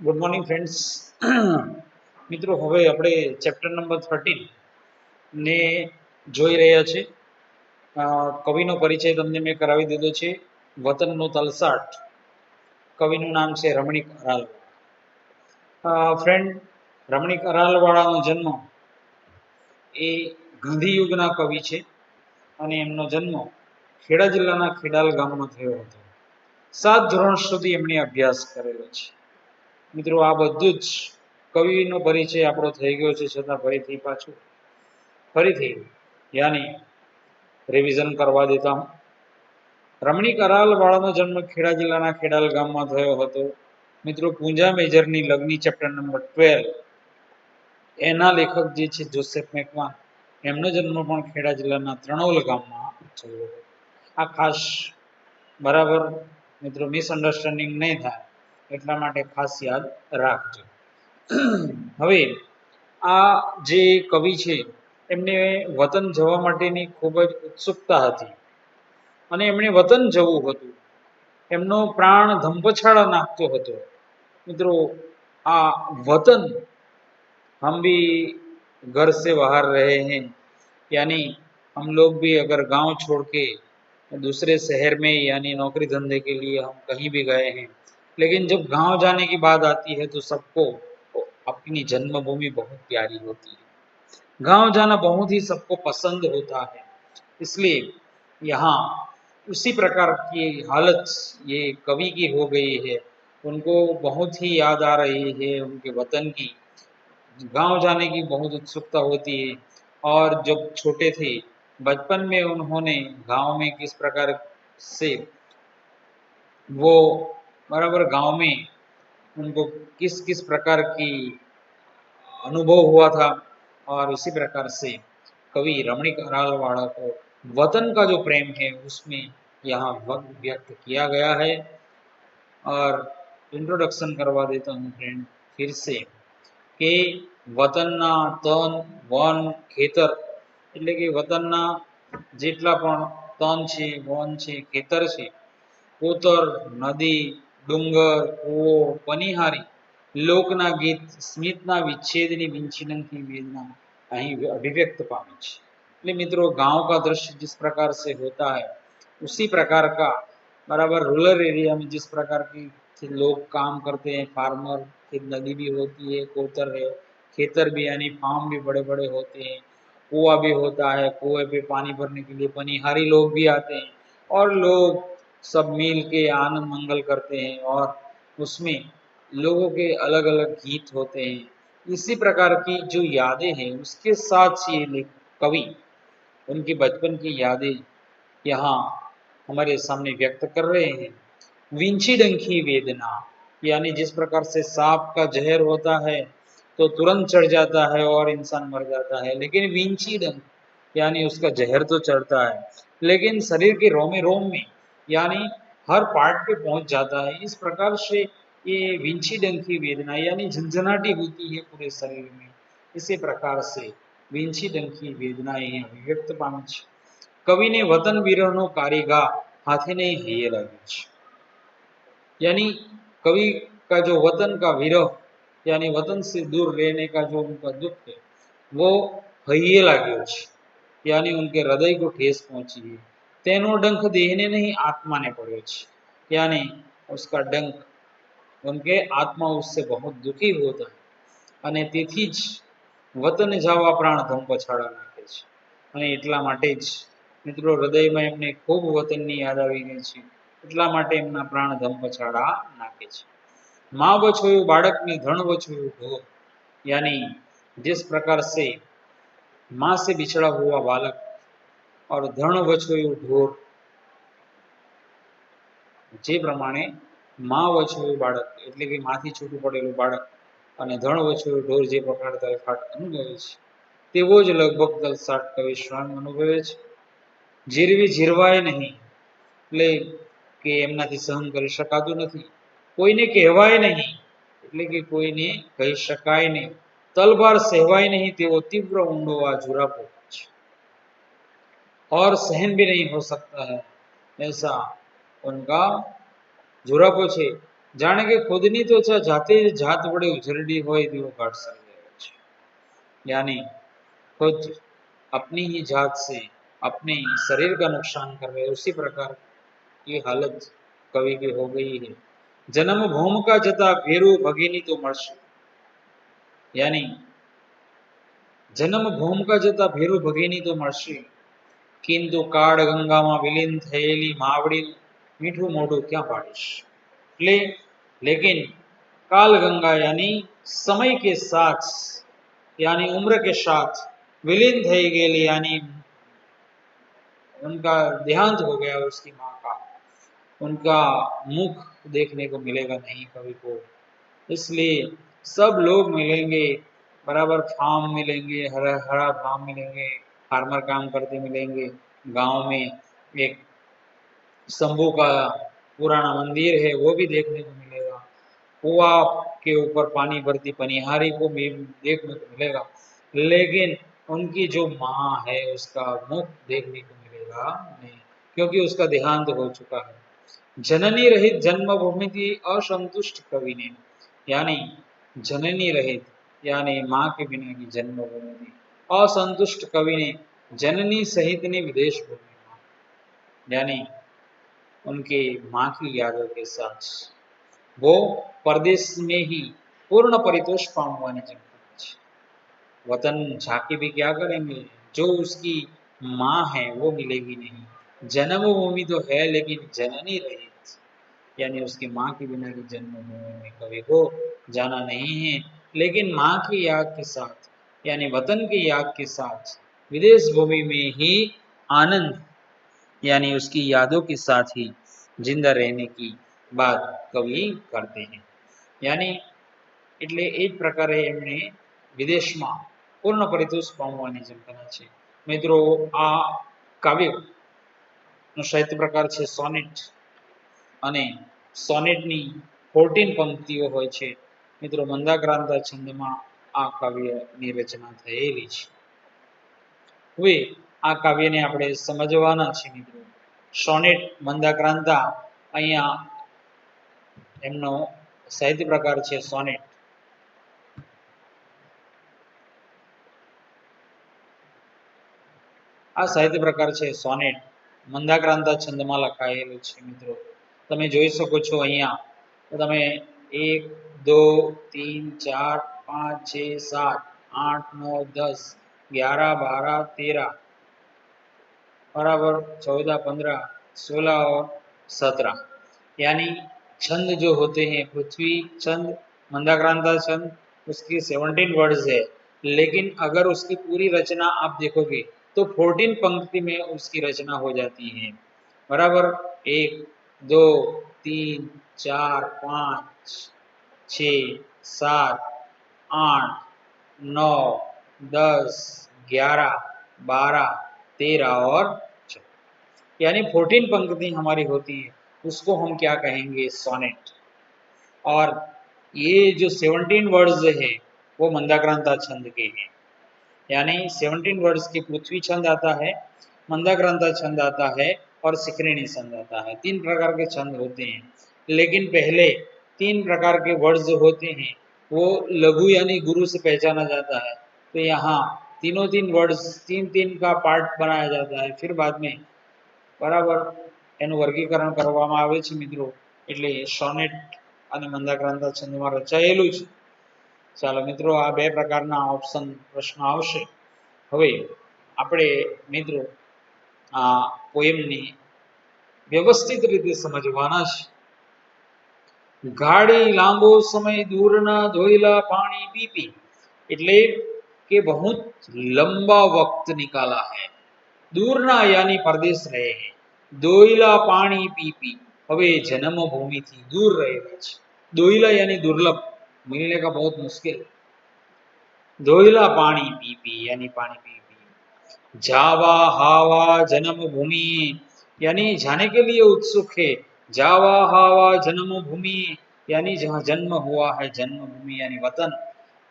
Good morning friends. મિત્રો, હવે આપણે ચેપ્ટર નંબર 13 ને જોઈ રહ્યા છે. કવિનો પરિચય તમને મેં કરાવી દીધો છે. વતનનો તલસાટ. કવિનું નામ છે રમણીક અરાલ. ફ્રેન્ડ, રમણીક અરાલવાળાનો જન્મ એ ગાંધી યુગના કવિ છે અને એમનો જન્મ ખેડા જિલ્લાના ખેડાલ ગામમાં થયો હતો. 7 ધોરણ સુધી એમણે અભ્યાસ કરેલો છે. મિત્રો, આ બધું જ કવિનો પરિચય આપણો થઈ ગયો છે, છતાં ફરીથી યાની રિવિઝન કરવા દેતા હું. રમણીક અરાલવાળાનો જન્મ ખેડા જિલ્લાના ખેડાલ ગામમાં થયો હતો. મિત્રો, પૂંજા મેજરની લગ્ની ચેપ્ટર નંબર 12 એના લેખક જે છે જોસેફ મેકવાન, એમનો જન્મ પણ ખેડા જિલ્લાના ત્રણોલ ગામમાં થયો. આ ખાસ બરાબર મિત્રો મિસઅન્ડરસ્ટેન્ડિંગ નહીં થાય એટલા માટે ખાસ યાદ રાખજો. હવે આ જે કવિ છે એમને વતન જવા માટેની ખૂબ જ ઉત્સુકતા હતી અને એમણે વતન જવું હતું. એમનો પ્રાણ ધંપછાળા નાખતો હતો. મિત્રો, આ વતન हम भी घर से बाहर रहे हैं, यानी हम लोग भी अगर गांव छोड़ के दूसरे शहर में यानी नौकरी धंधे के लिए हम कहीं भी गए हैं, लेकिन जब गांव जाने की बात आती है तो सबको अपनी जन्मभूमि बहुत प्यारी होती है. गांव जाना बहुत ही सबको पसंद होता है. इसलिए यहाँ उसी प्रकार की हालत ये कवि की हो गई है. उनको बहुत ही याद आ रही है उनके वतन की. गांव जाने की बहुत उत्सुकता होती है. और जब छोटे थे बचपन में उन्होंने गांव में किस प्रकार से वो बराबर गांव में उनको किस किस प्रकार की अनुभव हुआ था, और इसी प्रकार से कवि रमणीक अरालवाड़ा को वतन का जो प्रेम है उसमें यहाँ व्यक्त किया गया है. और इंट्रोडक्शन करवा देता हूँ फ्रेंड फिर से કે વતનના તન વન ખેતર એટલે કે વતનના જેટલા પણ તન છે, વન છે, ખેતર છે, કોતર, નદી, ડુંગર, કૂવો, પનિહારી, લોકના ગીત, સ્મિતના વિચ્છેદની विंचिनंकी वेदना અહીં अभिव्यक्त पामी છે. એટલે મિત્રો, गांव का दृश्य जिस प्रकार से होता है उसी प्रकार का बराबर रूरल एरिया में जिस प्रकार की लोग काम करते हैं, फार्मर, नदी भी होती है, कोतर है, खेतर भी यानी फार्म भी बड़े बड़े होते हैं, कुआ भी होता है, कुएं पे पानी भरने के लिए पनिहारी लोग भी आते हैं और लोग सब मिल के आनंद मंगल करते हैं और उसमें लोगों के अलग अलग गीत होते हैं. इसी प्रकार की जो यादें हैं उसके साथ ये कवि उनकी बचपन की यादें यहाँ हमारे सामने व्यक्त कर रहे हैं. विंची डंकी वेदना यानी जिस प्रकार से सांप का जहर होता है तो तुरंत चढ़ जाता है और इंसान मर जाता है, लेकिन विंची डंक यानी उसका जहर तो चढ़ता है लेकिन शरीर के रोमे रोम में यानी हर पार्ट पे पहुंच जाता है. इस प्रकार से ये विंची डंकी वेदना यानी झंझनाटी होती है पूरे शरीर में. इसी प्रकार से विंची डंकी वेदना अभिव्यक्त पामी છે. कविने वतन विरहનો कारिगा हाथे नहीं हૈયે લાગ્યો છે. यानी कवि का जो वतन का विरह यानी वतन से दूर रहने का जो उनका दुख है वो हૈયે लाग्यो છે, यानी उनके हृदय को ठेस पहुंची है. तेनो डंख देहने नहीं आत्मा ने पड़्यो છે, यानी उसका डंख उनके आत्मा उससे बहुत दुखी होता है અને તેથી જ વતન જવા પ્રાણ ધંપછાળા નાખે છે. અને એટલા માટે જ મિત્રો હૃદયમાં એમને ખૂબ વતનની યાદ આવી ગઈ છે, એટલા માટે એમના પ્રાણ ધંપછાળા નાખે છે. माँ बछोયું बाड़क ने धन बछोયું ढोर, यानी जिस प्रकार से माँ से बिछड़ा हुआ बालक और धन बछोયું ढोर, જે પ્રમાણે માં વછોયું બાળક એટલે કે માથી છૂટું પડેલું બાળક અને ધણ વછોયું ઢોર જે પ્રકાર તલફાટ અનુભવે છે તેવો જ લગભગ તલસાટ કવિ સ્વયં અનુભવે છે. જીરવી જીરવાય નહીં એટલે કે એમનાથી સહન કરી શકાતું નથી, કોઈને કહેવાય નહીં એટલે કે કોઈને કહી શકાય નહીં, તલભાર સહેવાય નહીં તેવો तीव्र ઊંડો આ जुरापो છે और सहन भी नहीं हो सकता है ऐसा उनका जुरापो છે. जाने के खुदनी तो जाते जात बड़े उजरडी होय तेवो घाट सर्जायो छे। यानी खुद अपनी ही जात से अपने शरीर का नुकसान कर रहे, उसी प्रकार की हालत कवि की हो गई है। जन्म भूम का जता भेरू भगीनी तो मरशे, यानी जन्म भूम का जता भेरू भगीनी तो मरशे, किंतु काળ ગંગામાં વિલીન થયેલી માવડી મીઠું મોઢું ક્યાં પાડીશ। એટલે लेकिन काल गंगा यानी समय के साथ, यानी उम्र के साथ विलीन થઈ ગયેલી, यानी उनका देहांत हो गया उसकी माँ का, उनका मुख देखने को मिलेगा नहीं कवि को। इसलिए सब लोग मिलेंगे, बराबर फार्म मिलेंगे, हरा हरा फार्म मिलेंगे, फार्मर काम करते मिलेंगे। गांव में एक शंभू का पुराना मंदिर है, वो भी देखने को मिलेगा। कुआ के ऊपर पानी भरती पनिहारी को भी देखने को मिलेगा, लेकिन उनकी जो माँ है उसका मुख देखने को मिलेगा नहीं, क्योंकि उसका देहांत हो चुका है। जननी रहित जन्मभूमि थी असंतुष्ट कवि ने, यानी जननी रहित यानी माँ के बिना की जन्मभूमि थी। असंतुष्ट कवि ने जननी सहित ने विदेश भूमि, यानी उनके माँ की यादों के साथ वो परदेश में ही पूर्ण परितोष पामवानी जमती है। वतन जाके भी क्या करेंगे, जो उसकी माँ है वो मिलेगी नहीं। जन्मभूमि तो है लेकिन जननी रहित, यानी उसकी माँ के बिना की जन्मभूमि में कवि को जाना नहीं है। लेकिन माँ की याद के साथ, यानी वतन की याद के साथ विदेश भूमि में ही आनंद, यानी उसकी यादों के साथ ही जिंदा रहने की बात कवि करते हैं। यानी એટલે એ જ પ્રકારે એમણે વિદેશમાં પૂર્ણ પરિતોષ પામવાની ઝંખના છે। મિત્રો આ કાવ્યનો સાહિત્ય પ્રકાર છે સોનેટ, અને સોનેટની 14 પંક્તિઓ હોય છે। મિત્રો મંદાક્રાંતા છંદમાં આ કાવ્યની રચના થયેલી છે। હવે આ કાવ્યને આપણે સમજવાના છે મિત્રો। સોનેટ મંદાક્રાંતા, અહીંયા એમનો સાહિત્ય પ્રકાર છે સોનેટ। આ સાહિત્ય પ્રકાર છે સોનેટ, મંદાક્રાંતા છંદમાં લખાયેલું છે। મિત્રો તમે જોઈ શકો છો અહીંયા, તો તમે 1 2 3 4 5 6 7 8 9 10 11 12 13 बराबर 14 15 16 और 17, यानी छंद जो होते हैं पृथ्वी छंद, मंदाक्रांता छंद, उसकी 17 वर्ड्स है। लेकिन अगर उसकी पूरी रचना आप देखोगे तो 14 पंक्ति में उसकी रचना हो जाती है। बराबर 1 2 3 4 5 6 7 8 9 10 11 12 13 और 14, यानी 14 पंक्ति हमारी होती है, उसको हम क्या कहेंगे, सोनेट। और ये जो 17 वर्ड्स है वो मंदाक्रांता छंद के हैं, यानी 17 वर्ड्स की पृथ्वी छंद आता है, मंदाक्रांता छंद आता है और सिकरणी छंद आता है। 3 प्रकार के छंद होते हैं, लेकिन पहले 3 प्रकार के वर्ड्स होते हैं वो लघु यानी गुरु से पहचाना जाता है। तो यहाँ तीनों 3 वर्ड्स 3-3 का पार्ट बनाया जाता है, फिर बाद में बराबर એનું વર્ગીકરણ કરવામાં આવે છે મિત્રો। એટલે સોનેટ અને મંદાક્રાંતા છંદમાં રચાયેલું છે। ચાલો મિત્રો આ બે પ્રકારના ઓપ્શન પ્રશ્ન આવશે। હવે આપણે મિત્રો આ પોએમને વ્યવસ્થિત રીતે સમજવાના છે। ગાડી લાંબો સમય દૂરના ધોઈલા પાણી પી પી, એટલે કે बहुत लंबा वक्त निकाला है, दूरना यानी परदेश रहे हैं, दोइला पानी पी पी, हवे जन्मभूमि थी दूर रहेला छे। दोइला यानी दुर्लभ, मिलने का बहुत मुश्किल, दोइला पानी पी पी यानी पानी पी पी। जावा हावा जन्मभूमि, यानी जाने के लिए उत्सुक है। जावा हावा जन्मभूमि, यानी जहाँ जन्म हुआ है, जन्मभूमि यानी वतन।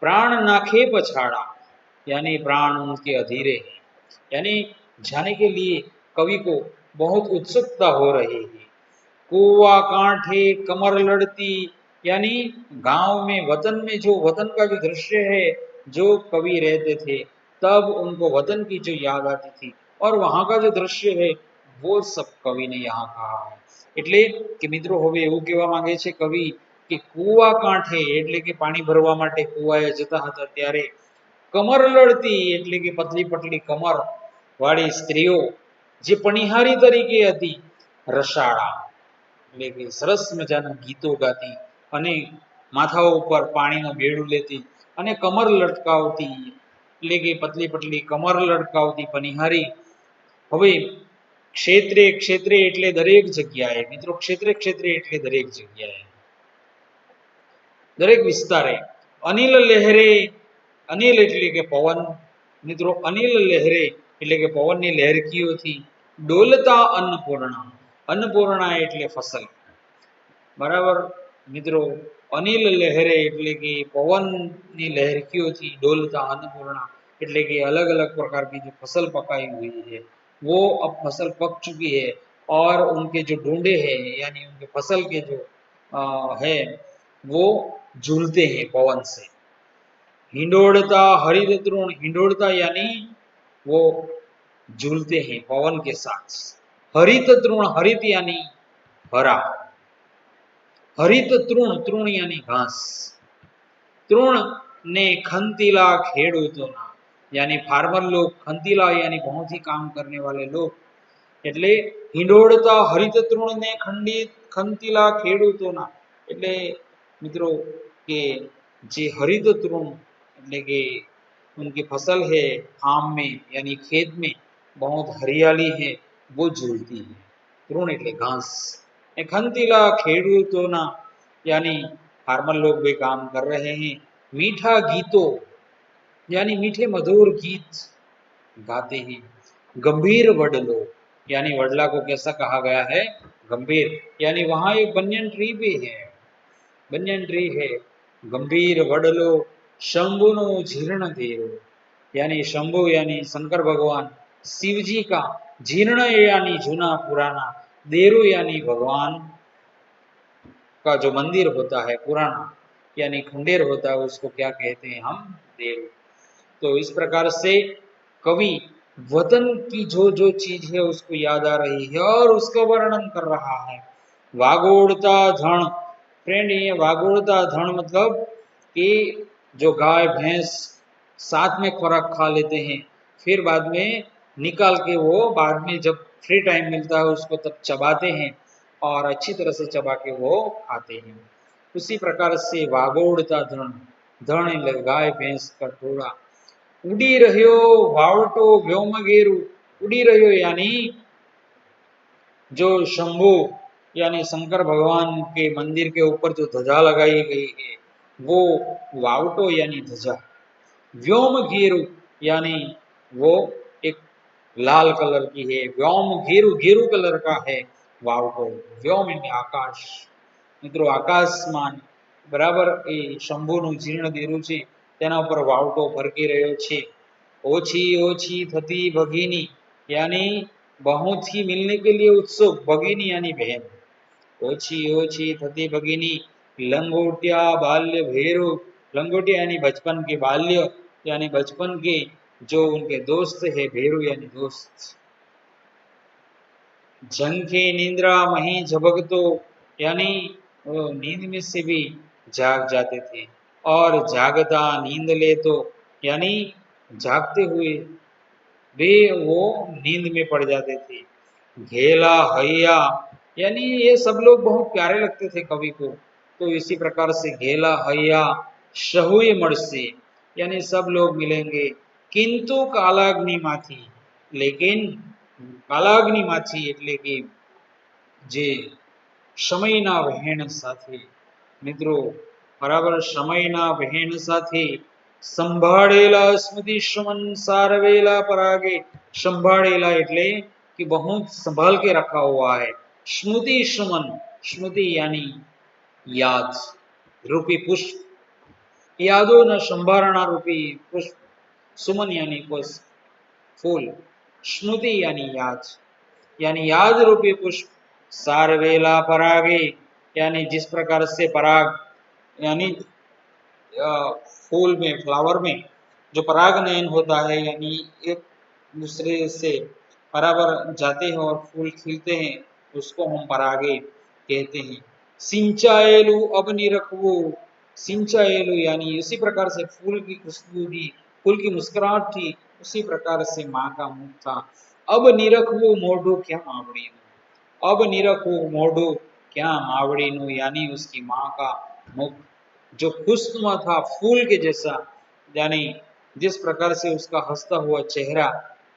प्राण नाखे पछाड़ा, यानी प्राण उनके अधीरे हैं, यानी जाने के लिए कवि को बहुत उत्सुकता हो रही है। कुआ कांठे कमर लड़ती यानी गांव में, वतन में, जो वतन का जो दृश्य है, जो कवि रहते थे तब उनको वतन की जो याद आती थी और वहां का जो दृश्य है वो सब कवि ने यहाँ कहा है। એટલે કે મિત્રો હવે એવું કહેવા માંગે છે કવિ કે કૂવા કાંઠે એટલે કે પાણી ભરવા માટે કૂવાએ જતા હતા ત્યારે કમર લડતી એટલે કે પતલી પતલી કમર વાળી સ્ત્રીઓ જે પનિહારી તરીકે હતી રસાળા એટલે કે સરસ મજાના ગીતો ગાતી અને માથા ઉપર પાણીનું બેડું લેતી અને કમર લટકાવતી એટલે કે પતલી પતલી કમર લટકાવતી પનિહારી હવે ક્ષેત્રે ક્ષેત્રે એટલે દરેક જગ્યાએ મિત્રો, ક્ષેત્રે ક્ષેત્રે એટલે દરેક જગ્યાએ, દરેક વિસ્તારે અનિલ લહેરે, અનિલ એટલે કે પવન મિત્રો, અનિલ લહેરે એટલે કે પવનની લહેરકીઓથી ડોલતા અન્નપૂર્ણા, અન્નપૂર્ણા એટલે ફસલ, બરાબર મિત્રો, અનિલ લહેરે એટલે કે પવનની લહેરકીઓથી डोलता अन्नपूर्णा એટલે કે अलग अलग प्रकार की जो फसल पकाई हुई है वो अब फसल पक चुकी है और उनके जो डोंडे हैं यानी उनके फसल के जो है वो झूलते हैं पवन से। हिंडोड़ता हरित तृण, हिंडोड़ता यानी वो झूलते हैं पवन के साथ। हरित तृण, हरित यानी हरा, हरित तृण, तृण यानी घास, तृण ने खंतीला खेडूतोना यानी फार्मर लोग, खंतीला यानी बहुत ही काम करने वाले लोग, એટલે હિંડોળતા હરિત તૃણને ખંતીલા ખેડૂતોના એટલે મિત્રો કે જે હરિત તૃણ એટલે કે उनकी फसल है फार्म में यानी खेत में बहुत हरियाली है वो झूलती है, तृण એટલે घास, खंतीला खेडूतोना यानी फार्मर लोग भी काम कर रहे हैं। मीठा गीतों यानी मीठे मधुर गीत गाते हैं। गंभीर वडलो यानी वडला को कैसा कहा गया है, गंभीर, यानी वहां एक बनियन ट्री भी है, बनियन ट्री है। गंभीर वडलो शंभुनो जीर्ण देरो यानी शंभु यानी शंकर भगवान, शिव जी का, जीर्ण यानी जूना पुराना, देरु यानी भगवान का जो मंदिर होता है पुराना यानी खंडेर होता है उसको क्या कहते हैं हम, देव। तो इस प्रकार से कवि वतन की जो जो चीज है उसको याद आ रही है और उसका वर्णन कर रहा है। वागोड़ता धन, फ्रेंड ये वागोड़ता धन मतलब कि जो गाय भैंस साथ में खुराक खा लेते हैं फिर बाद में निकाल के वो बाद में जब फ्री टाइम मिलता है उसको तब चबाते हैं और अच्छी तरह से चबा के वो खाते हैं। उसी प्रकार से वागोड़ता धन, धन એટલે ગાય ભેંસ का टोला। उड़ी रह्यो वावटो व्योमगेरु, उड़ी रह्यो यानी जो शंभु यानी शंकर भगवान के मंदिर के ऊपर जो ध्वजा लगाई गई है वो वावटो यानी ध्वजा। व्योम घेरु यानी वो एक लाल कलर की है, व्योम घेरु, घेरु कलर का है वावटो, व्योम यानी आकाश, મિત્રો આકાશમાં બરાબર એ શંભુનું જીર્ણ દેરું છે તેના ઉપર વાવટો ફરકી રહ્યો છે। ઓછી ઓછી થતી ભગીની यानी बहुत ही मिलने के लिए उत्सुक, भगिनी यानी बहन, ओछी ओछी थती भगिनी, लंगोटिया बाल्य भेरो, लंगोटिया यानी बचपन के, बाल्य यानी बचपन के जो उनके दोस्त है, भेरू यानी दोस्त। झंखे निंद्रा मही झबकतो यानी नींद में से भी जाग जाते थे और जागता नींद ले तो यानी जागते हुए वे वो नींद में पड़ जाते थे। घेला हैया यानी ये सब लोग बहुत प्यारे लगते थे कवि को, तो इसी प्रकार से घेला हैया शहुए मरसे यानी सब लोग मिलेंगे, किंतु कालाग्नि माथी, लेकिन कालाग्नि माथी એટલે કે જે સમયના વહેણ સાથે મિત્રો બરાબર સમયના વહેણ સાથે સંભાળેલા સ્મૃતિ શમન सारवेला परागे, संभाड़ेला એટલે कि बहुत संभाल के रखा हुआ है। स्मृति शमन, स्मृति यानी याद रूपी पुष्प, यादों न संभारणा रूपी पुष्प, सुमन यानी पुष्प फूल, स्मृति यानी याद रूपी पुष्प, सारवेला परागे यानी जिस प्रकार से पराग यानी फूल में, फ्लावर में जो परागनयन होता है, यानी एक दूसरे से बराबर जाते हैं और फूल खिलते हैं, उसको हम परागे कहते हैं। सिंचाएलु अब निरखवो, सिंचाएलु यानी उसी प्रकार से फूल की खुशबू थी, फूल की मुस्कुराहट थी, उसी प्रकार से माँ का मुख था। अब निरखवो मोढो क्या आवड़ी, अब निरखो मोढो क्या मावड़ीनु, यानी उसकी माँ का मुख जो खुशनुमा था फूल के जैसा, यानी जिस प्रकार से उसका हंसता हुआ चेहरा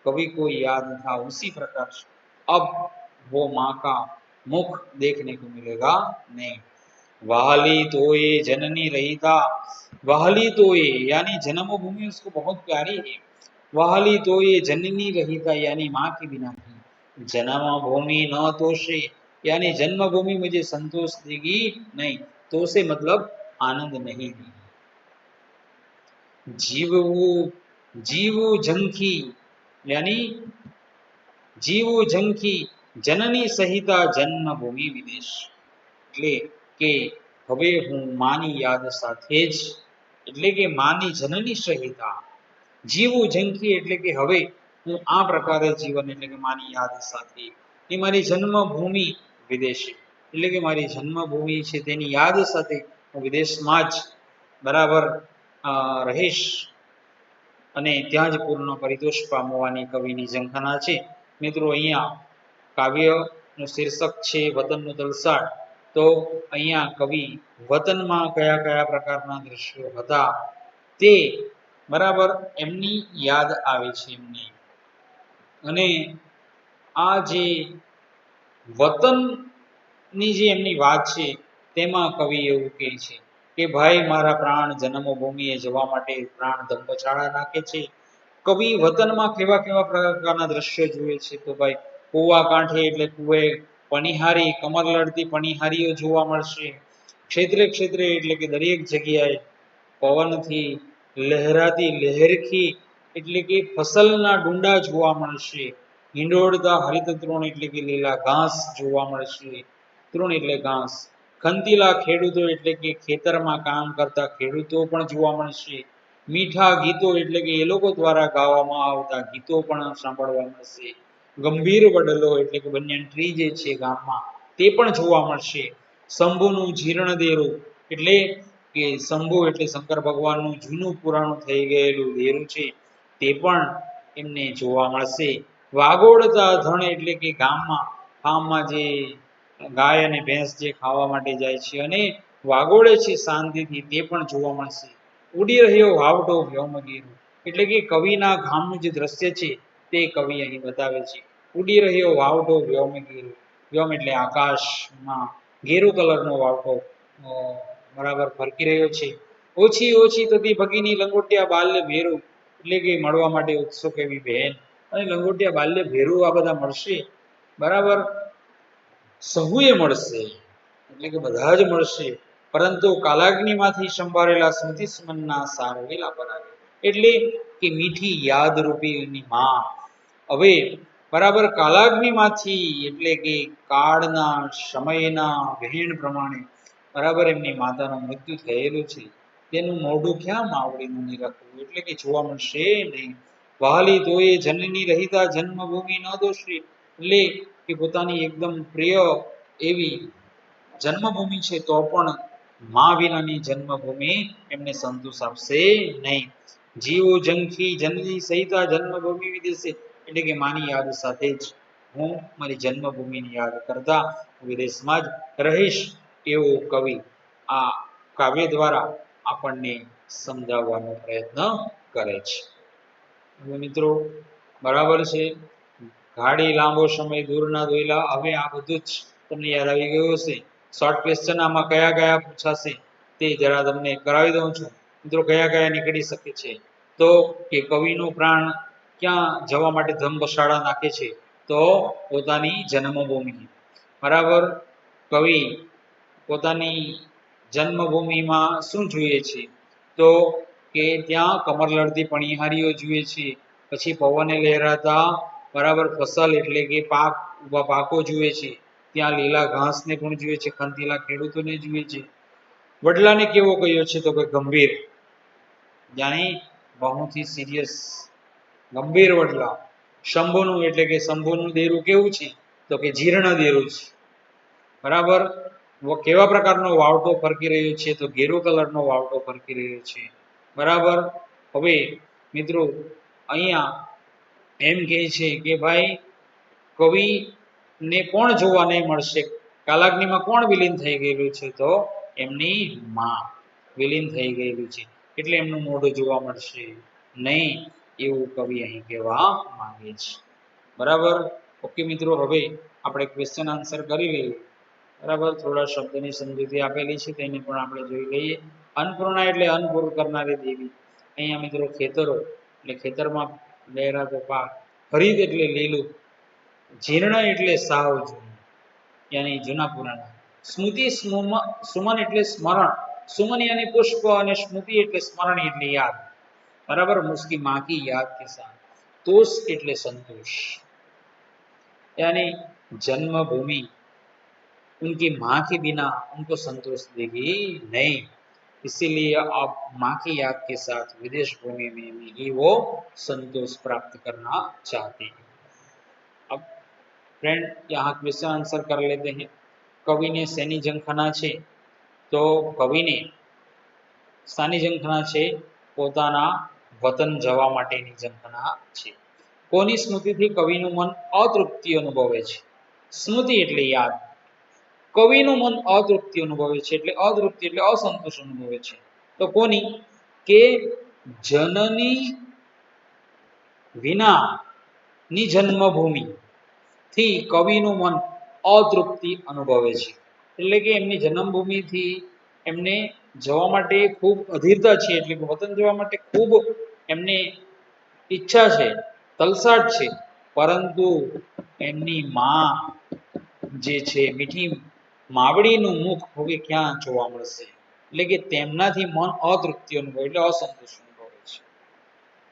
कवि को याद था, उसी प्रकार से अब वो माँ का मुख देखने को मिलेगा नहीं। वाली तोये जननी रहिता, वाली तोये यानी जन्मभूमि उसको बहुत प्यारी है। वाली तोये जननी रहिता यानी माँ के बिना की, जन्मभूमि न तोषे यानी जन्मभूमि मुझे संतोष देगी नहीं, तो से मतलब आनंद नहीं देगी। जीवू जीवू झंखी यानी જીવું ઝંખી જનની સહિતા જન્મભૂમિ વિદેશ, એટલે કે હવે હું માની યાદ સાથે જ, એટલે કે માની જનની સહિતા, જીવું ઝંખી એટલે કે હવે હું આ પ્રકારે જીવન, એટલે કે માની યાદ સાથે, એ મારી જન્મભૂમિ વિદેશે, એટલે કે મારી જન્મભૂમિ છે તેની યાદ સાથે હું વિદેશમાં જ બરાબર રહીશ અને ત્યાં જ પૂર્ણ પરિતોષ પામવાની કવિની ઝંખના છે। મિત્રો અહીંયા કાવ્યનું શીર્ષક છે વતનનું તલસાડ, તો અહીંયા કવિ વતનમાં કયા કયા પ્રકારના દ્રશ્યો હતા તે બરાબર એમની યાદ આવે છે એમને, અને આ જે વતનની જે એમની વાત છે તેમાં કવિ એવું કહે છે કે ભાઈ મારા પ્રાણ જન્મભૂમિએ જવા માટે પ્રાણ ધમપછાડા નાખે છે। કવિ વતનમાં કેવા કેવા પ્રકારના દ્રશ્ય જુએ છે, તો ભાઈ કુવા કાંઠે એટલે કુએ પનિહારી, કમર લડતી પનિહારીઓ જોવા મળશે। ક્ષેત્રે ક્ષેત્રે એટલે કે દરેક જગ્યાએ પવનથી લહેરાતી લહેરખી એટલે કે ફસલના ડુંડા જોવા મળશે। હિંડોળતા હરિત તૃણ એટલે કે લીલા ઘાસ જોવા મળશે, તૃણ એટલે ઘાસ। ખંતીલા ખેડૂતો એટલે કે ખેતરમાં કામ કરતા ખેડૂતો પણ જોવા મળશે। મીઠા ગીતો એટલે કે એ લોકો દ્વારા ગાવામાં આવતા ગીતો પણ સાંભળવા મળશે। ગંભીર વડલો એટલે કે બન્યાન ટ્રી જે છે ગામમાં તે પણ જોવા મળશે। શંભુનું જીર્ણ દેરું એટલે કે શંભુ એટલે શંકર ભગવાનનું જૂનું પુરાણું થઈ ગયેલું દેરું છે તે પણ એમને જોવા મળશે। વાગોળતા ધણ એટલે કે ગામમાં જે ગાય અને ભેંસ જે ખાવા માટે જાય છે અને વાગોળે છે શાંતિથી, તે પણ જોવા મળશે। ઉડી રહ્યો વાવટો વ્યોમગીર એટલે કે કવિના ગામનું જે દ્રશ્ય છે તે કવિ અહીં બતાવે છે। ઉડી રહ્યો વાવટો વ્યોમગીર, વ્યોમ એટલે આકાશમાં, ઘેરો કલરનો વાવટો બરાબર ફરકી રહ્યો છે। ઓછી ઓછી થતી ભગીની લંગોટિયા બાલ્ય ભેરું એટલે કે મળવા માટે ઉત્સુક એવી બહેન અને લંગોટિયા બાલ્ય ભેરું આ બધા મળશે, બરાબર સહુએ મળશે એટલે કે બધા જ મળશે, પરંતુ કાલાગ્નિમાંથી સંભાળેલા સ્મૃતિ સ્મનના સારવેલા પરાગે એટલે કે મીઠી યાદરૂપી એની માં હવે બરાબર કાલાગ્નિમાંથી એટલે કે કાળના સમયના વહેણ પ્રમાણે બરાબર એમની માતાનું મૃત્યુ થયેલું છે, તેનું મોઢું ક્યાં માવડીનું નિરખવું એટલે કે જોવા મળશે નહીં। વહાલી તોય જનની રહિતા જન્મભૂમિ ન દોષી એટલે કે પોતાની એકદમ પ્રિય એવી જન્મભૂમિ છે તો પણ મા વિનાની જન્મભૂમિ એમને સંતોષ આપશે નહીં। જીવો જંખી જનની સહિતા જન્મભૂમિ વિદેશે એટલે કે માની યાદ સાથે જ હું મારી જન્મભૂમિની યાદ કરતા વિદેશમાં જ રહીશ, એવો કવિ આ કાવ્ય દ્વારા આપણને સમજાવવાનો પ્રયત્ન કરે છે। મિત્રો બરાબર છે, ગાડી લાંબો સમય દૂરના દોયલા, હવે આ બધું જ તમને યાદ આવી ગયું હશે। શોર્ટ ક્વેશ્ચન આમાં કયા કયા પૂછાશે તે જરા તમને કરાવી દઉં છું। મિત્રો કયા કયા નીકળી શકે છે, તો કે કવિનું પ્રાણ ક્યાં જવા માટે ધમપછાડા નાખે છે, તો પોતાની જન્મભૂમિ, બરાબર કવિ પોતાની જન્મભૂમિમાં શું જોઈએ છે, તો કે ત્યાં કમર લડતી પણિહારીઓ જુએ છે, પછી પવને લહેરાતા બરાબર ફસલ એટલે કે પાક, પાકો જુએ છે, ત્યાં લીલા ઘાસને પણ જુએ છે, ખંતીલા ખેડૂતોને જુએ છે, વડલાને કેવો કહ્યો છે તો કે ગંભીર, યાની બહુથી સિરિયસ, ગંભીર વડલા. શંભુનું એટલે કે શંભુનું દેરું કેવું છે તો કે જીર્ણ દેરું છે, બરાબર. કેવા પ્રકારનો વાવટો ફરકી રહ્યો છે તો ઘેરો કલરનો વાવટો ફરકી રહ્યો છે, બરાબર. હવે મિત્રો અહીંયા એમ કહે છે કે ભાઈ કવિને કોણ જોવા નહીં મળશે, કાલાગ્નિમાં કોણ વિલીન થઈ ગયેલું છે તો એમની માં વિલીન થઈ ગયેલું છે, એટલે એમનું મોઢું જોવા મળશે નહીં, એવું કવિ અહીં કહેવા માંગે છે, બરાબર. ઓકે મિત્રો, હવે આપણે ક્વેશ્ચન આન્સર કરી લઈએ, બરાબર. થોડા શબ્દની સમજૂતી આપેલી છે તેને પણ આપણે જોઈ લઈએ. અન્નપૂર્ણા એટલે અન્ન પૂરું કરનારી દેવી. અહીંયા મિત્રો ખેતરો એટલે ખેતરમાં લહેરાતો પાક, હરિત એટલે લીલું, જીર્ણ એટલે સાવ જૂનું, યાની જૂના પુરાણા. સ્મૃતિ સુમન એટલે સ્મરણ, સુમન યાની પુષ્પ, અને સ્મૃતિ એટલે સ્મરણ એટલે યાદ, बराबर. मुस्की माँ की याद के साथ. तोष એટલે संतोष, यानी जन्मभूमि उनकी माँ के बिना उनको संतोष देगी नहीं, इसीलिए आप माँ की याद के साथ विदेश भूमि में ही वो संतोष प्राप्त करना चाहते हैं. अब फ्रेंड यहाँ क्वेश्चन आंसर कर लेते हैं. कवि ने सैनी जंखना છે તો કવિને સાની જંખના છે, પોતાના વતન જવા માટેની જંખના છે. કોની સ્મૃતિથી કવિનું મન અતૃપ્તિ અનુભવે છે? સ્મૃતિ એટલે યાદ, કવિનું મન અતૃપ્તિ અનુભવે છે એટલે અતૃપ્તિ એટલે અસંતોષ અનુભવે છે, તો કોની? કે જનની વિના ની જન્મભૂમિ થી કવિનું મન અતૃપ્તિ અનુભવે છે, એટલે કે એમની જન્મભૂમિથી એમને જવા માટે ખૂબ અધીરતા છે, એટલે કે વતન જવા માટે ખૂબ એમને ઈચ્છા છે, તલસાટ છે, પરંતુ એમની માં જે છે મીઠી માવડીનું મુખ હવે ક્યાં જોવા મળશે, એટલે કે તેમનાથી મન અતૃપ્તિ અનુભવે એટલે અસંતોષ અનુભવે છે,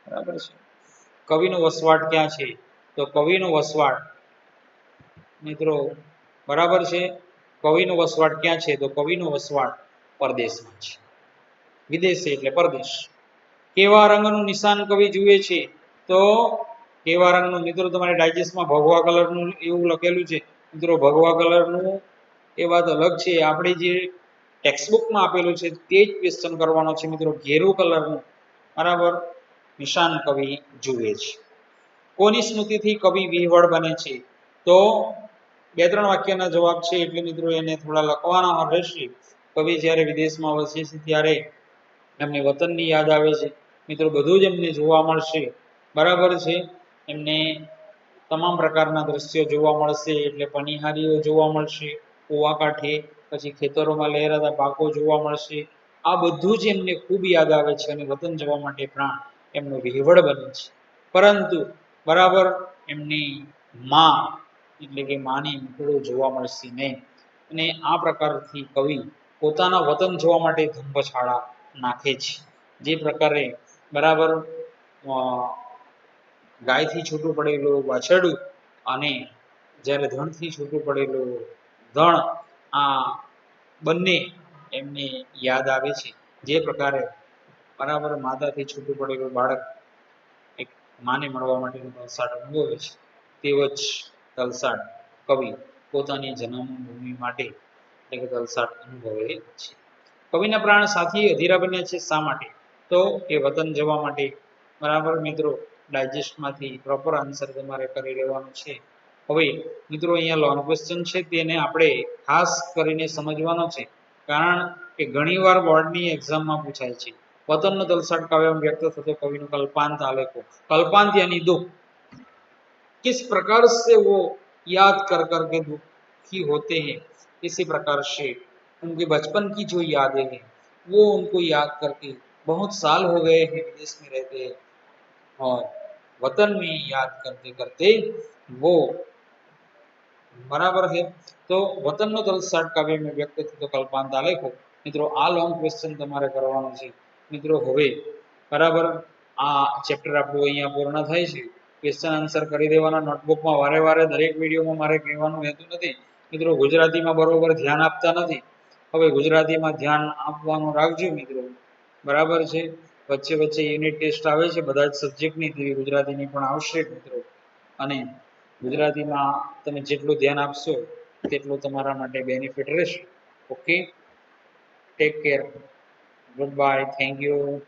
બરાબર છે. કવિનો વસવાટ ક્યાં છે તો કવિનો વસવાટ મિત્રો બરાબર છે, કવિનો વસવાટ ક્યાં છે તો કવિનો વસવાટ પરદેશમાં છે, વિદેશ એટલે પરદેશ. કેવા રંગનું નિશાન કવિ જુએ છે તો કેવા રંગનું, મિત્રો તમારે ડાયજેસ્ટમાં ભગવા કલરનું એવું લખેલું છે, મિત્રો ભગવા કલરનું એ વાત અલગ છે, આપણે જે ટેક્સ્ટબુકમાં આપેલું છે તે જ ક્વેશ્ચન કરવાનો છે મિત્રો. ઘેરું કલરનું બરાબર નિશાન કવિ જુએ છે. કોની સ્મૃતિથી કવિ વિહવળ બને છે તો 2-3 વાક્યના જવાબ છે, એટલે મિત્રો એને થોડા લખવાના રહેશે. કવિ જ્યારે વિદેશમાં વસે છે ત્યારે એમને વતનની યાદ આવે છે, મિત્રો બધું જ એમને જોવા મળશે, બરાબર છે. એમને તમામ પ્રકારના દ્રશ્યો જોવા મળશે, એટલે પનિહારીઓ જોવા મળશે, કુવા કાંઠે, પછી ખેતરોમાં લહેરાતા પાકો જોવા મળશે, આ બધું જ એમને ખૂબ યાદ આવે છે, અને વતન જવા માટે પ્રાણ એમનો વિહવળ બને છે, પરંતુ બરાબર એમની માં એટલે કે માની મુખડો જોવા મળશે નહીં, અને આ પ્રકારથી કવિ પોતાના વતન જવા માટે ધંપછાળા નાખે છે. જે પ્રકારે બરાબર ગાયથી છૂટું પડેલું વાછરડું અને જ્યારે ધણથી છૂટું પડેલું ધણ, આ બંને એમને યાદ આવે છે, જે પ્રકારે બરાબર માતાથી છૂટું પડેલું બાળક એક માને મળવા માટેનું તલસાટ અનુભવે છે, તેવો જ તલસાટ કવિ પોતાની જન્મભૂમિ માટે એટલે કે તલસાટ અનુભવે છે. કવિના પ્રાણ સાથી અધીરા બન્યા છે શા માટે તો કે વતન જવા માટે, બરાબર. મિત્રો ડાયજેસ્ટમાંથી પ્રોપર આન્સર તમારે કરી લેવાનું છે. હવે મિત્રો અહીંયા લોંગ ક્વેશ્ચન છે તેને આપણે ખાસ કરીને સમજવાનો છે, કારણ કે ઘણીવાર બોર્ડની એક્ઝામમાં પૂછાય છે. वतन तलसाट काव्य में व्यक्त थतो कवि कल्पांत आलेखो, कल्पांत यानी दुख, किस प्रकार से वो याद कर करके दुखी होते हैं, इसी प्रकार से उनके बचपन की जो यादें हैं वो उनको याद करके बहुत साल हो गए हैं विदेश में रहते हैं, और वतन में याद करते करते वो बराबर है. तो वतन नो तलसाट काव्य में व्यक्त थतो कल्पांत आलेखो. मित्रों आ लॉन्ग क्वेश्चन तमारे करवानो छे. મિત્રો હવે બરાબર આ ચેપ્ટર આપણું અહીંયા પૂર્ણ થાય છે. ક્વેશ્ચન આન્સર કરી દેવાના નોટબુકમાં, વારે વારે દરેક વિડીયોમાં મારે કહેવાનું રહેતું નથી મિત્રો, ગુજરાતીમાં બરોબર ધ્યાન આપતા નથી, હવે ગુજરાતીમાં ધ્યાન આપવાનું રાખજો મિત્રો, બરાબર છે. વચ્ચે વચ્ચે યુનિટ ટેસ્ટ આવે છે બધા જ સબ્જેક્ટની, તેવી ગુજરાતીની પણ આવશે મિત્રો. અને ગુજરાતીમાં તમે જેટલું ધ્યાન આપશો તેટલું તમારા માટે બેનિફિટ રહેશે. Okay, take care, good bye, thank you.